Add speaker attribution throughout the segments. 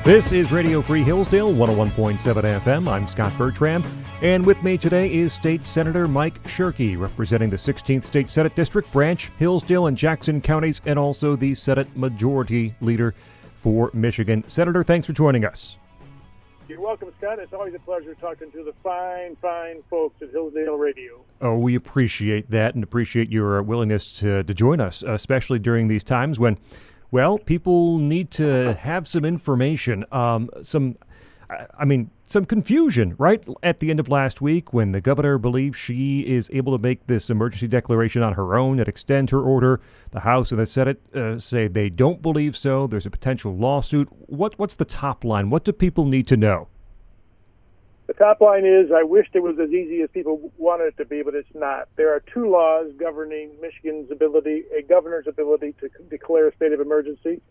Speaker 1: This is Radio Free Hillsdale, 101.7 FM. I'm Scot Bertram, and with me today is State Senator Mike Shirkey, representing the 16th State Senate District, Branch, Hillsdale, and Jackson counties, and also the Senate Majority Leader for Michigan. Senator, thanks for joining us.
Speaker 2: You're welcome, Scott. It's always a pleasure talking to the fine folks at Hillsdale Radio.
Speaker 1: Oh, we appreciate that and appreciate your willingness to join us, especially during these times when, well, people need to have some information, some confusion, right? At the end of last week, when the governor believes she is able to make this emergency declaration on her own and extend her order, the House and the Senate say they don't believe so. There's a potential lawsuit. What's the top line? What do people need to know?
Speaker 2: The top line is, I wished it was as easy as people wanted it to be, but it's not. There are two laws governing Michigan's ability, a governor's ability to declare a state of emergency.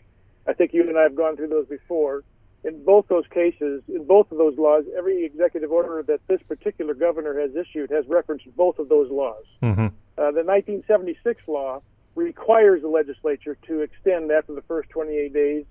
Speaker 2: I think you and I have gone through those before. In both those cases, in both of those laws, every executive order that this particular governor has issued has referenced both of those laws.
Speaker 1: Mm-hmm.
Speaker 2: The 1976 law requires the legislature to extend after the first 28 days,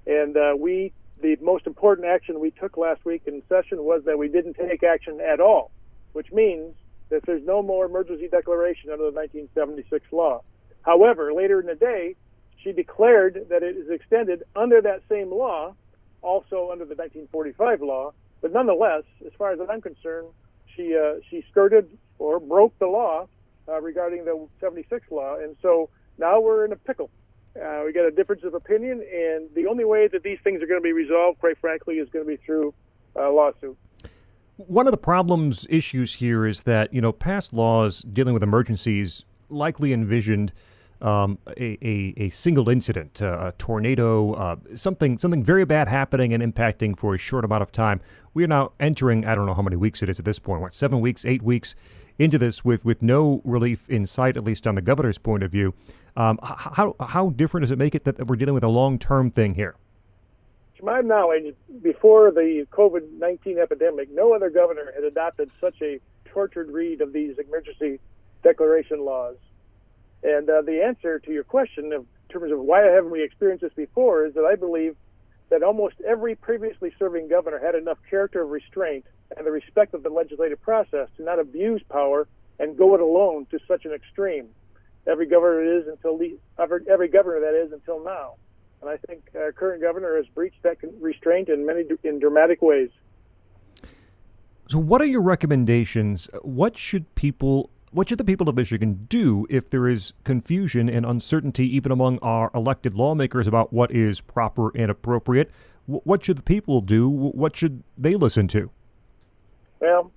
Speaker 2: and the most important action we took last week in session was that we didn't take action at all, which means that there's no more emergency declaration under the 1976 law. However, later in the day, she declared that it is extended under that same law, also under the 1945 law, but nonetheless, as far as I'm concerned, she skirted or broke the law regarding the 76 law, and so now we're in a pickle. We got a difference of opinion, and the only way that these things are going to be resolved, quite frankly, is going to be through a lawsuit.
Speaker 1: One of the issues here is that, past laws dealing with emergencies likely envisioned a single incident, a tornado, something very bad happening and impacting for a short amount of time. We are now entering, I don't know how many weeks it is at this point, 7 weeks, 8 weeks into this with no relief in sight, at least on the governor's point of view. How different does it make it that we're dealing with a long-term thing here?
Speaker 2: To my knowledge, before the COVID-19 epidemic, no other governor had adopted such a tortured read of these emergency declaration laws. And the answer to your question in terms of why haven't we experienced this before is that I believe that almost every previously serving governor had enough character of restraint and the respect of the legislative process to not abuse power and go it alone to such an extreme. Every governor every governor that is until now. And I think our current governor has breached that restraint in dramatic ways.
Speaker 1: So what are your recommendations? What should the people of Michigan do if there is confusion and uncertainty even among our elected lawmakers about what is proper and appropriate? What should the people do? What should they listen to?
Speaker 2: Well,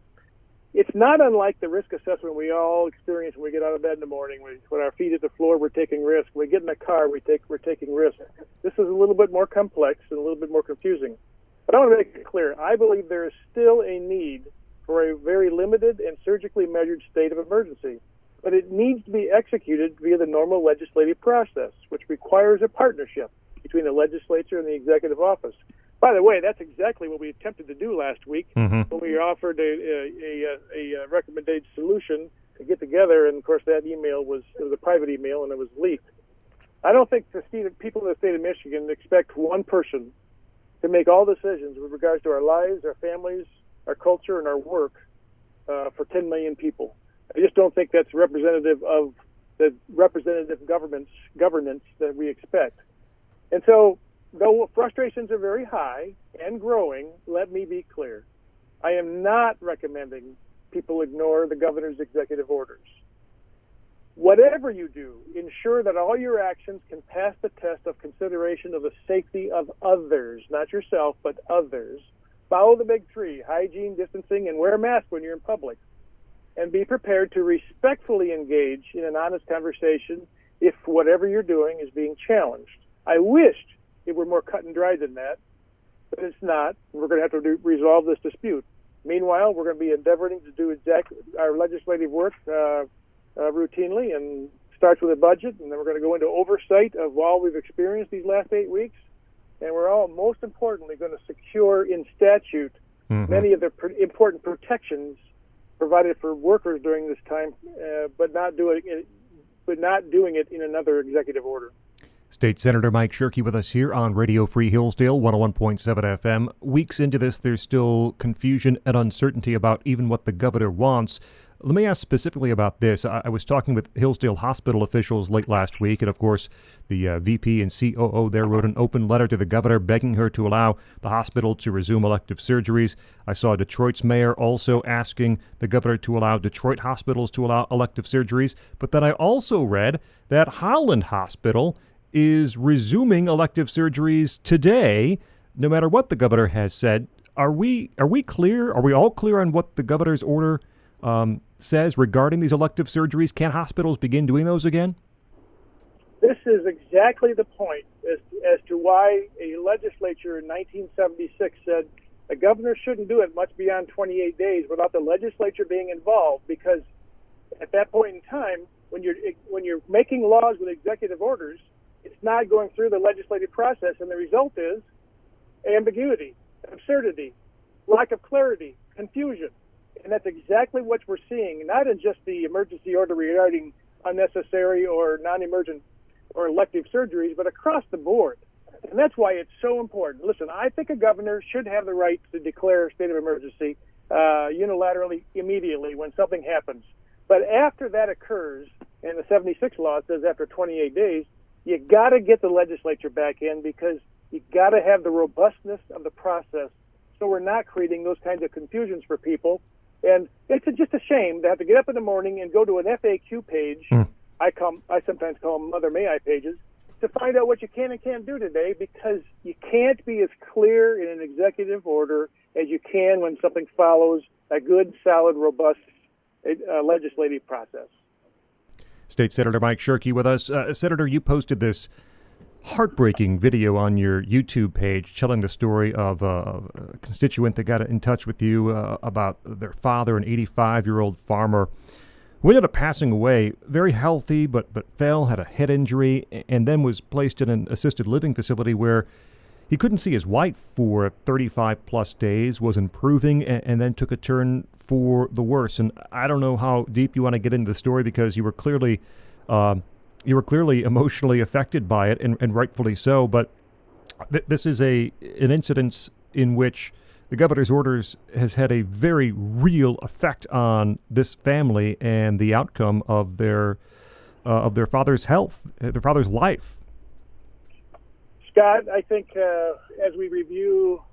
Speaker 2: it's not unlike the risk assessment we all experience when we get out of bed in the morning. When our feet hit the floor, we're taking risks. When we get in the car, we're taking risks. This is a little bit more complex and a little bit more confusing. But I want to make it clear. I believe there is still a need for a very limited and surgically measured state of emergency. But it needs to be executed via the normal legislative process, which requires a partnership between the legislature and the executive office. By the way, that's exactly what we attempted to do last week when we offered a recommended solution to get together, and of course that email was a private email and it was leaked. I don't think the people in the state of Michigan expect one person to make all decisions with regards to our lives, our families, our culture, and our work for 10 million people. I just don't think that's representative of the representative governance that we expect. And so, though frustrations are very high and growing, let me be clear. I am not recommending people ignore the governor's executive orders. Whatever you do, ensure that all your actions can pass the test of consideration of the safety of others, not yourself, but others. Follow the big three: hygiene, distancing, and wear a mask when you're in public. And be prepared to respectfully engage in an honest conversation if whatever you're doing is being challenged. I wished it were more cut and dry than that, but it's not. We're going to have to resolve this dispute. Meanwhile, we're going to be endeavoring to do our legislative work routinely, and starts with a budget, and then we're going to go into oversight of all we've experienced these last 8 weeks, and we're all, most importantly, going to secure in statute many of the important protections provided for workers during this time, but not doing it in another executive order.
Speaker 1: State Senator Mike Shirkey with us here on Radio Free Hillsdale, 101.7 FM. Weeks into this, there's still confusion and uncertainty about even what the governor wants. Let me ask specifically about this. I was talking with Hillsdale hospital officials late last week, and of course, the VP and COO there wrote an open letter to the governor begging her to allow the hospital to resume elective surgeries. I saw Detroit's mayor also asking the governor to allow Detroit hospitals to allow elective surgeries. But then I also read that Holland Hospital is resuming elective surgeries today, no matter what the governor has said. Are we clear? Are we all clear on what the governor's order says regarding these elective surgeries? Can hospitals begin doing those again?
Speaker 2: This is exactly the point as to why a legislature in 1976 said the governor shouldn't do it much beyond 28 days without the legislature being involved, because at that point in time, when you're making laws with executive orders, it's not going through the legislative process, and the result is ambiguity, absurdity, lack of clarity, confusion. And that's exactly what we're seeing, not in just the emergency order regarding unnecessary or non-emergent or elective surgeries, but across the board. And that's why it's so important. Listen, I think a governor should have the right to declare a state of emergency unilaterally, immediately, when something happens. But after that occurs, and the 76 law says after 28 days, you got to get the legislature back in, because you got to have the robustness of the process so we're not creating those kinds of confusions for people. And it's just a shame to have to get up in the morning and go to an FAQ page. I sometimes call them Mother May I pages, to find out what you can and can't do today, because you can't be as clear in an executive order as you can when something follows a good, solid, robust legislative process.
Speaker 1: State Senator Mike Shirkey with us. Senator, you posted this heartbreaking video on your YouTube page telling the story of a constituent that got in touch with you about their father, an 85-year-old farmer who ended up passing away, very healthy, but fell, had a head injury, and then was placed in an assisted living facility where he couldn't see his wife for 35-plus days, was improving, and then took a turn for the worse. And I don't know how deep you want to get into the story, because you were clearly emotionally affected by it, and rightfully so. But this is an incident in which the governor's orders has had a very real effect on this family and the outcome of their father's health, their father's life.
Speaker 2: Scott, I think as we review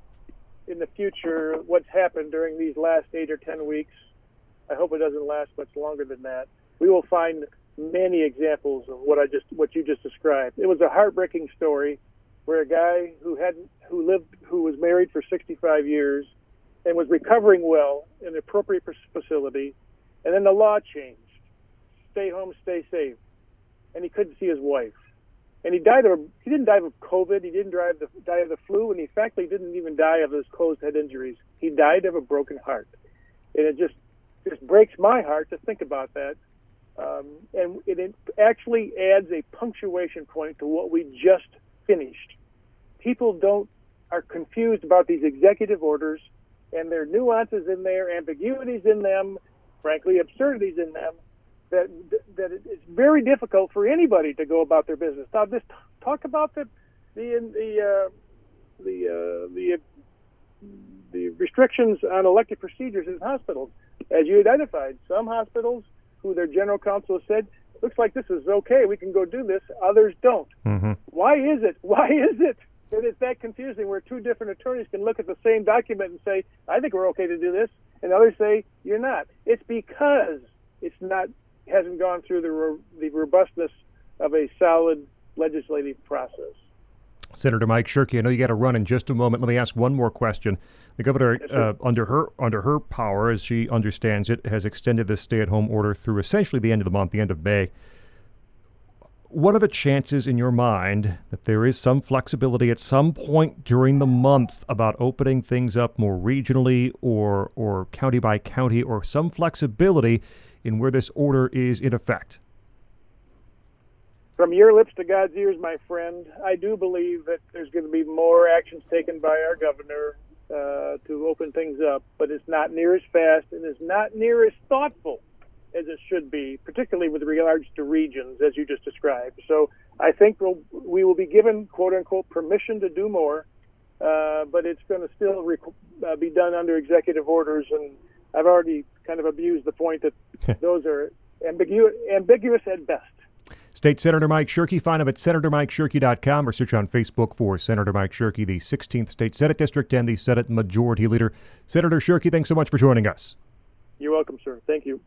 Speaker 2: in the future what's happened during these last 8 or 10 weeks, I hope it doesn't last much longer than that, we will find many examples of what you just described. It was a heartbreaking story where a guy who was married for 65 years and was recovering well in an appropriate facility, and then the law changed. Stay home, stay safe. And he couldn't see his wife. And he didn't die of COVID, he didn't die of the flu, and in fact, he didn't even die of his closed head injuries. He died of a broken heart. And it just breaks my heart to think about that. And it actually adds a punctuation point to what we just finished. People are confused about these executive orders, and there are nuances in there, ambiguities in them, frankly, absurdities in them, that it's very difficult for anybody to go about their business. Now, just talk about the restrictions on elective procedures in hospitals. As you identified, some hospitals who their general counsel said, looks like this is okay, we can go do this, others don't. Mm-hmm. Why is it that it's that confusing where two different attorneys can look at the same document and say, I think we're okay to do this, and others say, you're not? It's because hasn't gone through the robustness of a solid legislative process.
Speaker 1: Senator Mike Shirkey, I know you got to run in just a moment. Let me ask one more question. The governor, under her power, as she understands it, has extended this stay-at-home order through essentially the end of the month, the end of May. What are the chances in your mind that there is some flexibility at some point during the month about opening things up more regionally or county by county, or some flexibility in where this order is in effect?
Speaker 2: From your lips to God's ears, my friend, I do believe that there's going to be more actions taken by our governor to open things up, but it's not near as fast and it's not near as thoughtful as it should be, particularly with regards to regions, as you just described. So I think we will be given, quote unquote, permission to do more, but it's going to still be done under executive orders. And I've already kind of abused the point that those are ambiguous at best.
Speaker 1: State Senator Mike Shirkey. Find him at senatormikeshirkey.com or search on Facebook for Senator Mike Shirkey, the 16th State Senate District and the Senate Majority Leader. Senator Shirkey, thanks so much for joining us.
Speaker 2: You're welcome, sir. Thank you.